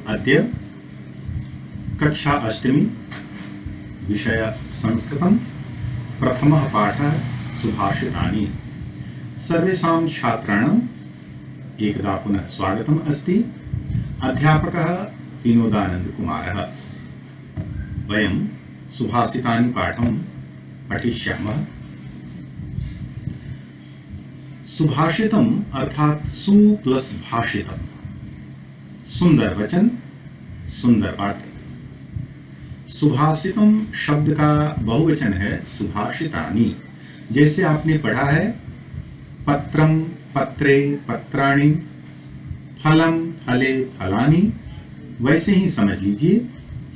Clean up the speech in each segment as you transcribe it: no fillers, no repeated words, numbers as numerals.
अद्य कक्षा अष्टमी विषय संस्कृतं प्रथमः पाठः सुभाषितानि। सर्वेषां छात्राणाम् एकदा पुनः स्वागतम् अस्ति। अध्यापकः विनोदानन्दकुमारः। वयं सुभाषितानि पाठं पठिष्यामः। सुभाषितम् अर्थात सु प्लस भाषितम्, सुंदर वचन, सुंदर बातें। सुभाषितम शब्द का बहुवचन है सुभाषितानि। जैसे आपने पढ़ा है पत्रम, पत्रे, पत्राणि, फलम, फले, फलानि, वैसे ही समझ लीजिए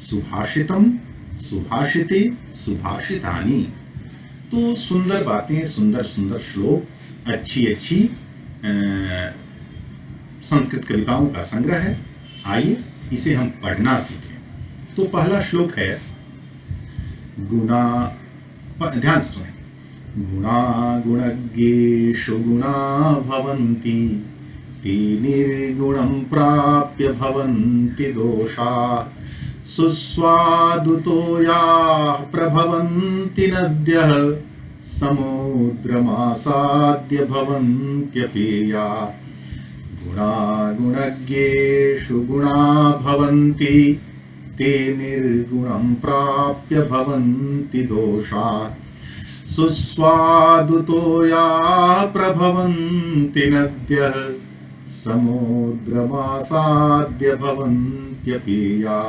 सुभाषितम, सुभाषिते, सुभाषितानि। तो सुंदर बातें, सुंदर सुंदर श्लोक, अच्छी अच्छी संस्कृत कविताओं का संग्रह है। आइए इसे हम पढ़ना सीखें। तो पहला श्लोक है गुणा, ध्यान से सुनें। गुणा गुणज्ञेषु गुणा भवन्ति, ते निर्गुणं प्राप्य भवन्ति दोषा, सुस्वादुतो याः प्रभवन्ति नद्यः, समुद्रमासाद्य भवन्त्यपेया। गुणा गुणज्ञेषु गुणा भवन्ति, ते निर्गुणं प्राप्य भवन्ति दोषा, सुस्वादुतो याः प्रभवन्ति नद्यः, समुद्रमासाद्य भवन्त्यपेया।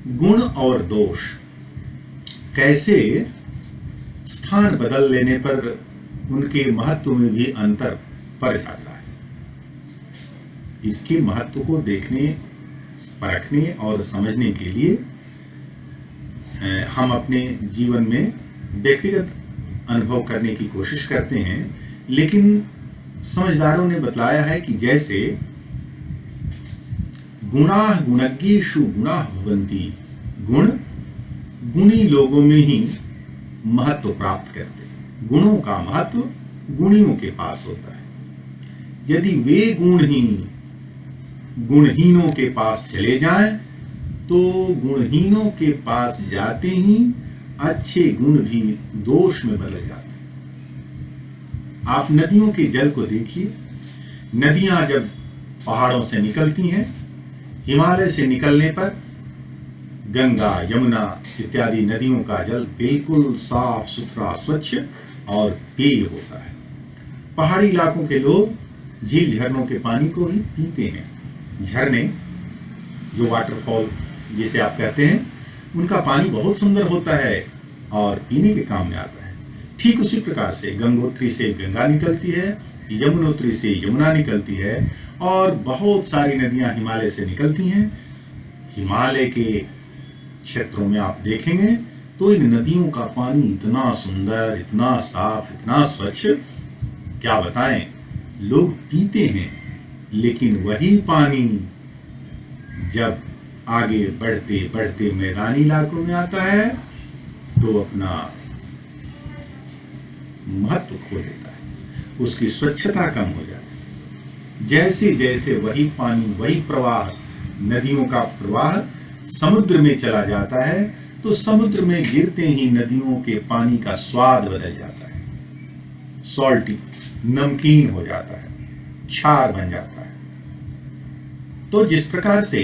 गुण और दोष कैसे स्थान बदल लेने पर उनके महत्व में भी अंतर पड़ जाता है। इसके महत्व को देखने, परखने और समझने के लिए हम अपने जीवन में व्यक्तिगत अनुभव करने की कोशिश करते हैं। लेकिन समझदारों ने बतलाया है कि जैसे गुणा गुणज्ञेषु गुणा भवन्ति, गुण गुणी लोगों में ही महत्व प्राप्त करते हैं। गुणों का महत्व गुणियों के पास होता है। यदि वे गुण ही गुणहीनों के पास चले जाएं, तो गुणहीनों के पास जाते ही अच्छे गुण भी दोष में बदल जाते हैं। आप नदियों के जल को देखिए। नदियां जब पहाड़ों से निकलती हैं, हिमालय से निकलने पर गंगा, यमुना इत्यादि नदियों का जल बिल्कुल साफ सुथरा, स्वच्छ और पेय होता है। पहाड़ी इलाकों के लोग झील झरनों के पानी को ही पीते हैं। झरने, जो वाटरफॉल जिसे आप कहते हैं, उनका पानी बहुत सुंदर होता है और पीने के काम में आता है। ठीक उसी प्रकार से गंगोत्री से गंगा निकलती है, यमुनोत्री से यमुना निकलती है और बहुत सारी नदियां हिमालय से निकलती हैं। हिमालय के क्षेत्रों में आप देखेंगे तो इन नदियों का पानी इतना सुंदर, इतना साफ, इतना स्वच्छ, क्या बताएं, लोग पीते हैं। लेकिन वही पानी जब आगे बढ़ते बढ़ते मैदानी इलाकों में आता है तो अपना महत्व खो देता है, उसकी स्वच्छता कम हो जाती है। जैसे जैसे वही पानी, वही प्रवाह, नदियों का प्रवाह समुद्र में चला जाता है, तो समुद्र में गिरते ही नदियों के पानी का स्वाद बदल जाता है, सॉल्टी, नमकीन हो जाता है, क्षार बन जाता है। तो जिस प्रकार से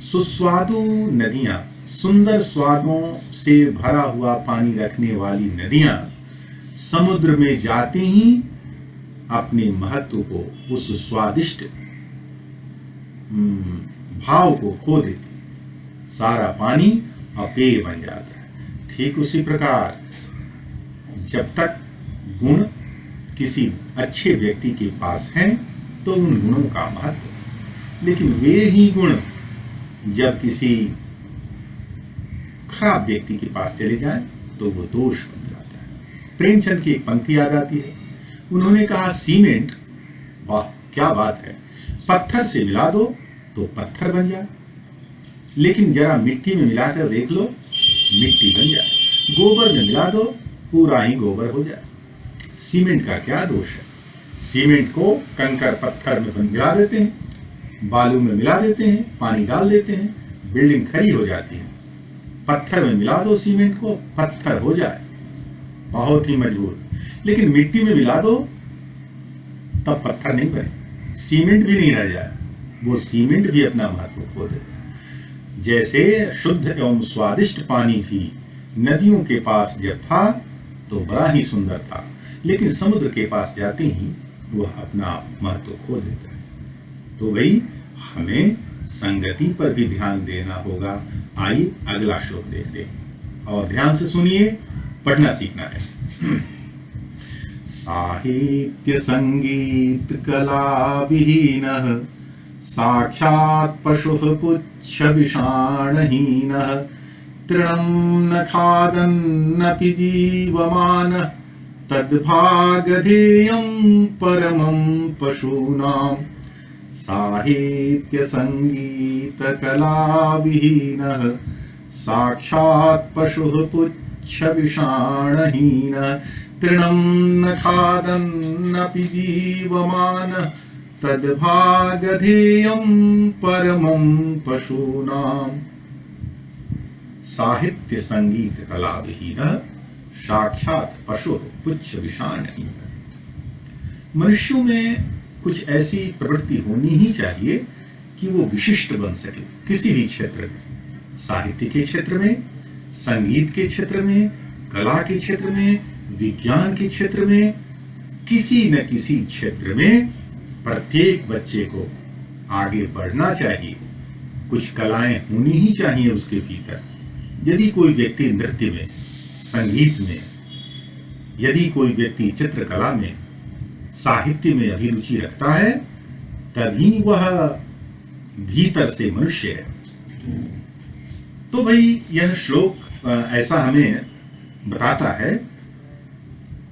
सुस्वादु नदियां, सुंदर स्वादों से भरा हुआ पानी रखने वाली नदियां समुद्र में जाते ही अपने महत्व को, उस स्वादिष्ट भाव को खो देती, सारा पानी अपेय बन जाता है। ठीक उसी प्रकार जब तक गुण किसी अच्छे व्यक्ति के पास हैं तो उन गुणों का महत्व, लेकिन वे ही गुण जब किसी खराब व्यक्ति के पास चले जाएं तो वो दोष बन जाता है। प्रेमचंद की एक पंक्ति याद आती है। उन्होंने कहा सीमेंट, वाह क्या बात है, पत्थर से मिला दो तो पत्थर बन जाए, लेकिन जरा मिट्टी में मिलाकर देख लो, मिट्टी बन जाए। गोबर में मिला दो, पूरा ही गोबर हो जाए। सीमेंट का क्या दोष है? सीमेंट को कंकर पत्थर में मिला देते हैं, बालू में मिला देते हैं, पानी डाल देते हैं, बिल्डिंग खड़ी हो जाती है। पत्थर में मिला दो सीमेंट को, पत्थर हो जाए, बहुत ही मजबूत। लेकिन मिट्टी में मिला दो तब पत्थर नहीं बने, सीमेंट भी नहीं रह जाए, वो सीमेंट भी अपना महत्व खो देगा। जैसे शुद्ध एवं स्वादिष्ट पानी भी नदियों के पास जब था तो बड़ा ही सुंदर था, लेकिन समुद्र के पास जाते ही वह अपना महत्व खो देता है। तो भाई हमें संगति पर भी ध्यान देना होगा। आइए अगला श्लोक देखते हैं और ध्यान से सुनिए, पढ़ना सीखना है। साहित्य संगीत कला विहीनः साक्षात् पशुः पुच्छ विषाणहीनः तृणं न खादन्नपि जीवमानः तद्भागधेयं परमं पशूनां। साहित्य संगीत कला विहीनः साक्षात् पशुः पुच्छ विषाणहीनः तृणं न खादन्नपि जीवमानः तद्भागधेयं परमं पशूनां। साहित्य संगीत कला विहीनः साक्षात् पशुः पुच्छ विषाणहीनः। मनुष्यों में कुछ ऐसी प्रवृत्ति होनी ही चाहिए कि वो विशिष्ट बन सके किसी भी क्षेत्र में, साहित्य के क्षेत्र में, संगीत के क्षेत्र में, कला के क्षेत्र में, विज्ञान के क्षेत्र में, किसी न किसी क्षेत्र में प्रत्येक बच्चे को आगे बढ़ना चाहिए। कुछ कलाएं होनी ही चाहिए उसके भीतर। यदि कोई व्यक्ति नृत्य में, संगीत में, यदि कोई व्यक्ति चित्रकला में, साहित्य में अभिरुचि रखता है, तभी वह भीतर से मनुष्य है। तो भाई यह श्लोक ऐसा हमें बताता है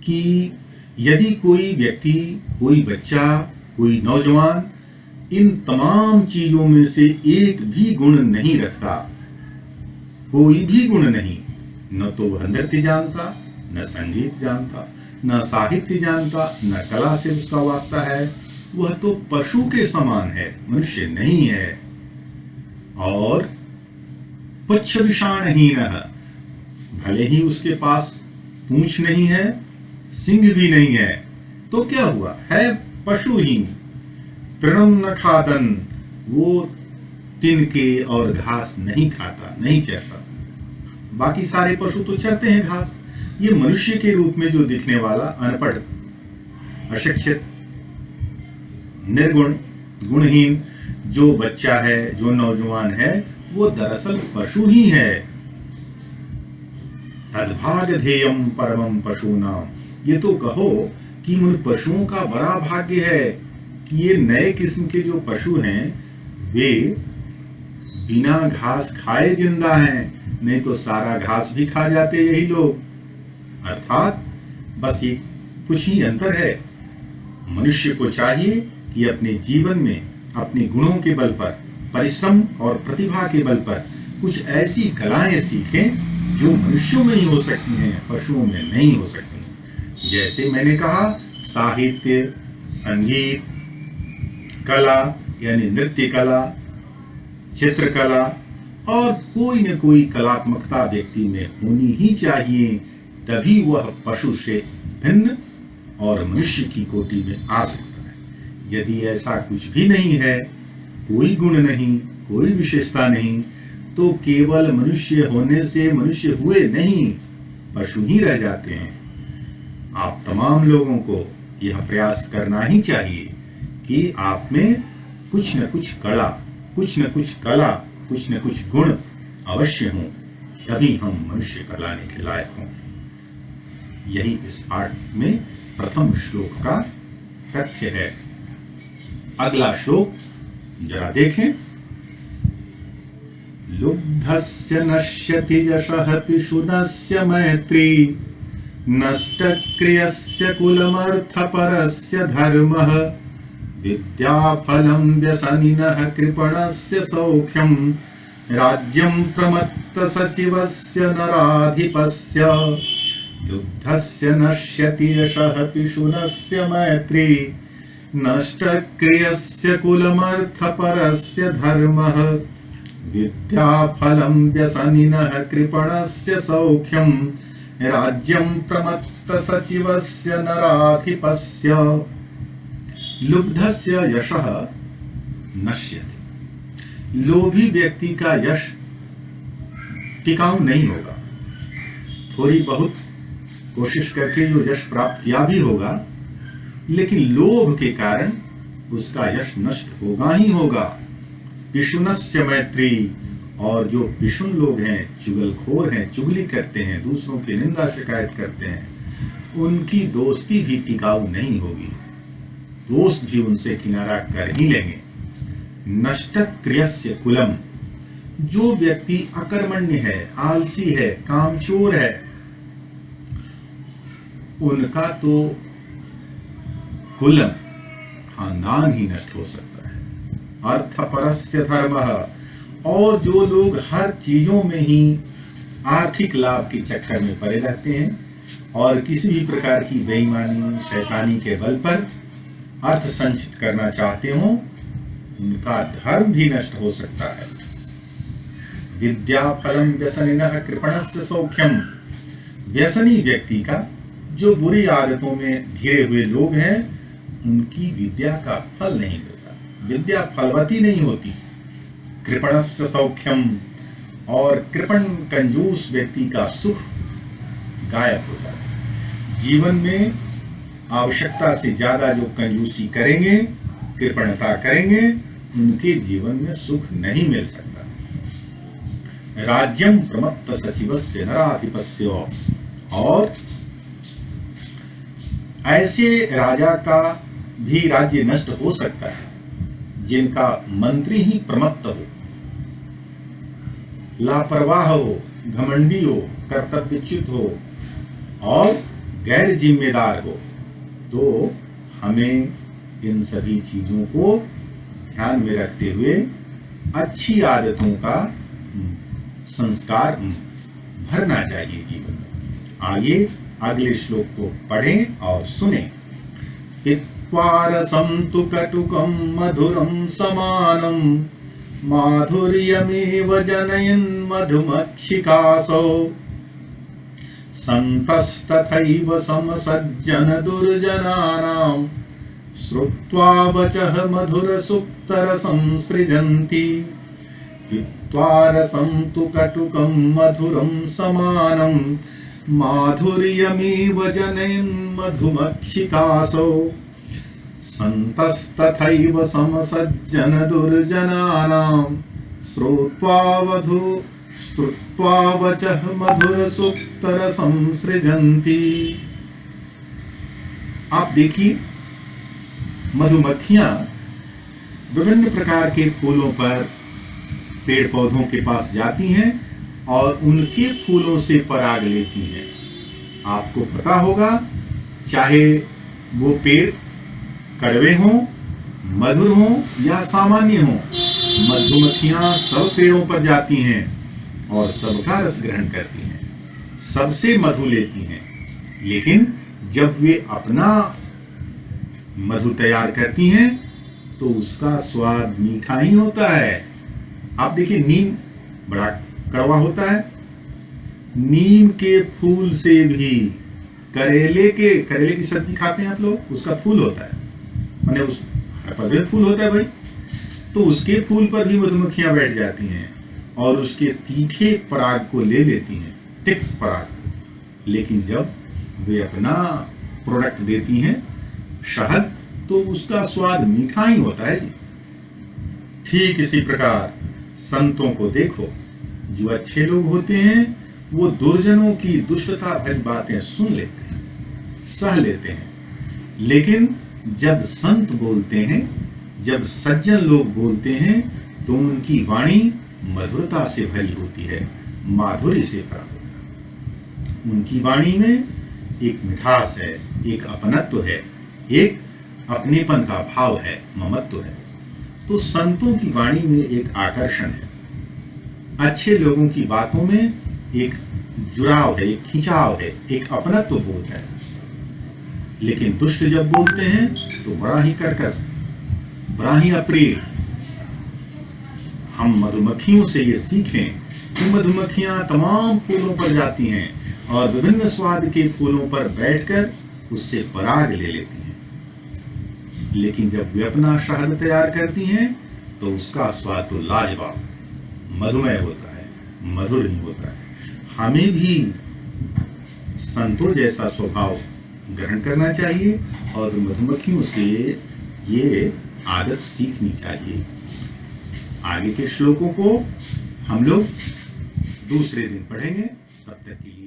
कि यदि कोई व्यक्ति, कोई बच्चा, कोई नौजवान इन तमाम चीजों में से एक भी गुण नहीं रखता, कोई भी गुण नहीं, न तो वह नृत्य जानता, न संगीत जानता, न साहित्य जानता, न कला से उसका वास्ता है, वह तो पशु के समान है, मनुष्य नहीं है। और पुच्छ विषाणहीनः, भले ही उसके पास पूंछ नहीं है, सिंग भी नहीं है, तो क्या हुआ, है पशुहीन। तृणं न खादन, वो तिनके और घास नहीं खाता, नहीं चरता। बाकी सारे पशु तो चरते हैं घास। ये मनुष्य के रूप में जो दिखने वाला अनपढ़, अशिक्षित, निर्गुण, गुणहीन जो बच्चा है, जो नौजवान है, वो दरअसल पशु ही है। तद्भागधेयं परमं पशूनां, ये तो कहो कि उन पशुओं का बड़ा भाग्य है कि ये नए किस्म के जो पशु हैं वे बिना घास खाए जिंदा हैं, नहीं तो सारा घास भी खा जाते यही लोग। अर्थात बस ये कुछ ही अंतर है। मनुष्य को चाहिए कि अपने जीवन में अपने गुणों के बल पर, परिश्रम और प्रतिभा के बल पर कुछ ऐसी कलाएं सीखें जो मनुष्यों में ही हो सकती हैं, पशुओं में नहीं हो सकती। जैसे मैंने कहा, साहित्य, संगीत, कला यानी नृत्य कला, चित्रकला और कोई न कोई कलात्मकता व्यक्ति में होनी ही चाहिए, तभी वह पशु से भिन्न और मनुष्य की कोटि में आ सकता है। यदि ऐसा कुछ भी नहीं है, कोई गुण नहीं, कोई विशेषता नहीं, तो केवल मनुष्य होने से मनुष्य हुए नहीं, पशु ही रह जाते हैं। आप तमाम लोगों को यह प्रयास करना ही चाहिए कि आप में कुछ न कुछ कला, कुछ न कुछ कला, कुछ न कुछ गुण अवश्य हों, तभी हम मनुष्य कहलाने के लायक हों। यही इस पाठ में प्रथम श्लोक का तथ्य है। अगला श्लोक जरा देखें। लुब्धस्य नश्यति यशः पिशुनस्य मैत्री नष्टक्रियस्य कुलमर्थपरस्य धर्मः विद्याफलं व्यसनिनः कृपणस्य सौख्यं राज्यं प्रमत्तसचिवस्य नराधिपस्य। युद्धस्य नश्यति यशः पिशुनस्य मैत्री नष्टक्रियस्य कुलमर्थपरस्य धर्मः विद्याफलं व्यसनिनः कृपणस्य सौख्यं राज्यं प्रमत्तसचिवस्य नराधिपस्य लुब्धस्य यशः नश्यते। लोभी व्यक्ति का यश टिकाऊ नहीं होगा। थोड़ी बहुत कोशिश करके जो यश प्राप्त किया भी होगा, लेकिन लोभ के कारण उसका यश नष्ट होगा ही होगा। पिशुनस्य मैत्री, और जो पिशुन लोग हैं, चुगलखोर हैं, चुगली करते हैं, दूसरों की निंदा शिकायत करते हैं, उनकी दोस्ती भी टिकाऊ नहीं होगी। दोस्त भी उनसे किनारा कर ही लेंगे। नष्टक्रियस्य कुलम, जो व्यक्ति अकर्मण्य है, आलसी है, कामचोर है, उनका तो कुलम खानदान ही नष्ट हो सकता है। अर्थपरस्य धर्मः, और जो लोग हर चीजों में ही आर्थिक लाभ के चक्कर में पड़े रहते हैं और किसी भी प्रकार की बेईमानी शैतानी के बल पर अर्थ संचित करना चाहते हो, उनका धर्म भी नष्ट हो सकता है। विद्याफलम व्यसनिनः कृपणस्य सौख्यम, व्यसनी व्यक्ति का, जो बुरी आदतों में घिरे हुए लोग हैं, उनकी विद्या का फल नहीं मिलता, विद्या फलवती नहीं होती। कृपणस्य सौख्यम, और कृपण कंजूस व्यक्ति का सुख गायब हो जाता है। जीवन में आवश्यकता से ज्यादा जो कंजूसी करेंगे, कृपणता करेंगे, उनके जीवन में सुख नहीं मिल सकता। राज्यम प्रमत्त सचिवस्य नराधिपस्य, और ऐसे राजा का भी राज्य नष्ट हो सकता है जिनका मंत्री ही प्रमत्त हो, लापरवाह हो, घमंडी हो, कर्तव्यच्युत हो और गैर जिम्मेदार हो। तो हमें इन सभी चीजों को ध्यान में रखते हुए अच्छी आदतों का संस्कार भरना चाहिए जीवन में। आइए अगले श्लोक को पढ़ें और सुने। पित्वारसं तु कटुकं मधुरं समानं माधुर्यमेव जनयन् मधुमक्षिकासौ सन्तस्तथैव समसज्जन दुर्जनानां श्रुत्वा वचः मधुरसुक्तरसं सृजन्ति। पित्वारसं तु कटुकं मधुरं समानं माधुर्यमेव जनयन् मधुमक्षिकासौ सन्तस्तथैव समसज्जन दुर्जनानां श्रुत्वा वचः मधुरसुक्तरसं सृजन्ति। आप देखिए, मधुमक्खियां विभिन्न प्रकार के फूलों पर, पेड़ पौधों के पास जाती हैं और उनके फूलों से पराग लेती हैं। आपको पता होगा, चाहे वो पेड़ कड़वे हों, मधुर हों या सामान्य हों, मधुमक्खियां सब पेड़ों पर जाती हैं और सबका रस ग्रहण करती हैं, सबसे मधु लेती हैं। लेकिन जब वे अपना मधु तैयार करती हैं तो उसका स्वाद मीठा ही होता है। आप देखिए, नीम बड़ा कड़वा होता है। नीम के फूल से भी, करेले की सब्जी खाते हैं आप लोग, उसका फूल होता है, माने उस हर पौधे फूल होता है भाई, तो उसके फूल पर भी मधुमक्खियां बैठ जाती हैं और उसके तीखे पराग को ले लेती हैं, तिक्त पराग। लेकिन जब वे अपना प्रोडक्ट देती हैं, शहद, तो उसका स्वाद मीठा ही होता है जी। ठीक इसी प्रकार संतों को देखो, जो अच्छे लोग होते हैं वो दुर्जनों की दुष्टता भरी बातें सुन लेते हैं, सह लेते हैं। लेकिन जब संत बोलते हैं, जब सज्जन लोग बोलते हैं, तो उनकी वाणी मधुरता से भरी होती है, माधुर्य से भरा होता है। उनकी वाणी में एक मिठास है, एक अपनत्व है, एक अपनेपन का भाव है, ममत्व है। तो संतों की वाणी में एक आकर्षण है, अच्छे लोगों की बातों में एक जुड़ाव है, एक खिंचाव है, एक अपनत्व बोध है। लेकिन दुष्ट जब बोलते हैं तो बड़ा ही कर्कश, बड़ा ही अप्रिय। हम मधुमक्खियों से ये सीखें कि मधुमक्खियां तमाम फूलों पर जाती हैं और विभिन्न स्वाद के फूलों पर बैठकर उससे पराग ले लेती हैं, लेकिन जब वे अपना शहद तैयार करती हैं तो उसका स्वाद तो लाजवाब, मधुमेह होता है, मधुर ही होता है। हमें भी संतों जैसा स्वभाव ग्रहण करना चाहिए और मधुमक्खियों से ये आदत सीखनी चाहिए। आगे के श्लोकों को हम लोग दूसरे दिन पढ़ेंगे। तब तक के लिए